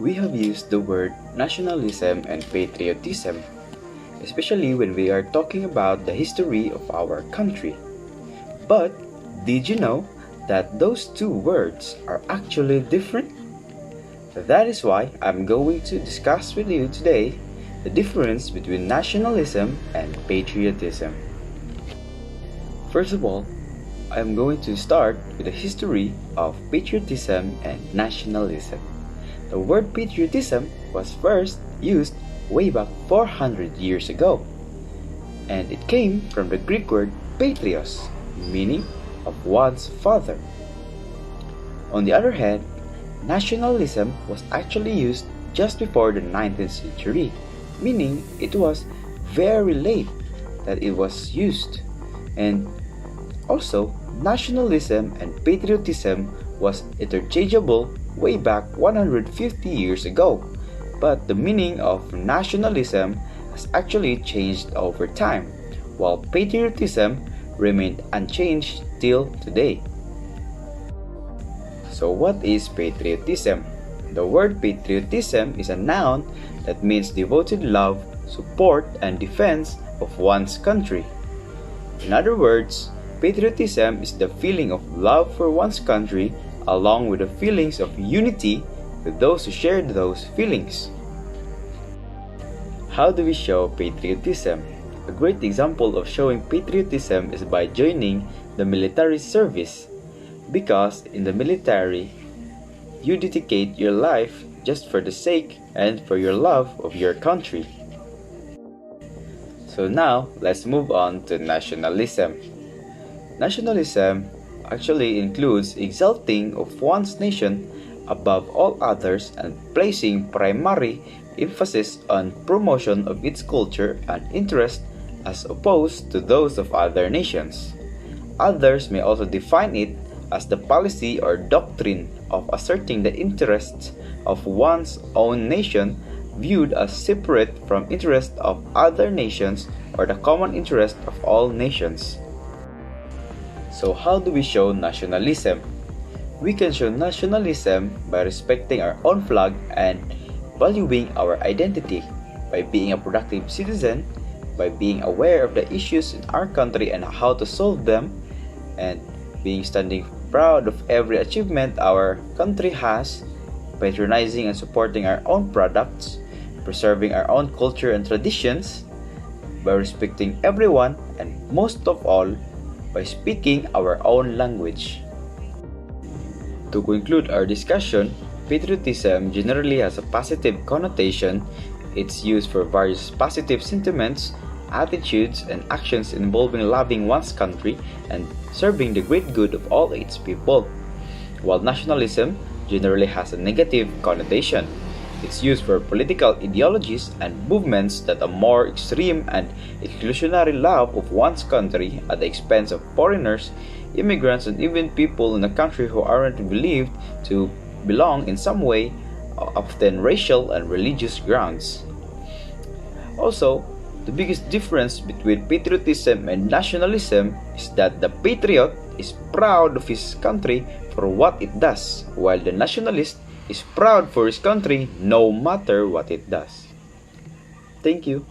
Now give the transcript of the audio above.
We have used the word nationalism and patriotism, especially when we are talking about the history of our country. But did you know that those two words are actually different? That is why I'm going to discuss with you today the difference between nationalism and patriotism. First of all, I'm going to start with the history of patriotism and nationalism. The word patriotism was first used way back 400 years ago, and it came from the Greek word patrios, meaning of one's father. On the other hand, nationalism was actually used just before the 19th century, meaning it was very late that it was used. And also, nationalism and patriotism was interchangeable way back 150 years ago, but the meaning of nationalism has actually changed over time, while patriotism remained unchanged till today. So what is patriotism? The word patriotism is a noun that means devoted love, support, and defense of one's country. In other words, patriotism is the feeling of love for one's country along with the feelings of unity with those who share those feelings. How do we show patriotism? A great example of showing patriotism is by joining the military service, because in the military, you dedicate your life just for the sake and for your love of your country. So now, let's move on to nationalism. Nationalism actually includes exalting of one's nation above all others and placing primary emphasis on promotion of its culture and interest as opposed to those of other nations. Others may also define it as the policy or doctrine of asserting the interests of one's own nation viewed as separate from interests of other nations or the common interest of all nations. So how do we show nationalism? We can show nationalism by respecting our own flag and valuing our identity, by being a productive citizen, by being aware of the issues in our country and how to solve them, and being standing proud of every achievement our country has, patronizing and supporting our own products, preserving our own culture and traditions, by respecting everyone, and most of all, by speaking our own language. To conclude our discussion, patriotism generally has a positive connotation. It's used for various positive sentiments, attitudes, and actions involving loving one's country and serving the great good of all its people, while nationalism generally has a negative connotation. It's used for political ideologies and movements that are more extreme and exclusionary love of one's country at the expense of foreigners, immigrants, and even people in a country who aren't believed to belong in some way, often racial and religious grounds. Also, the biggest difference between patriotism and nationalism is that the patriot is proud of his country for what it does, while the nationalist is proud for his country no matter what it does. Thank you.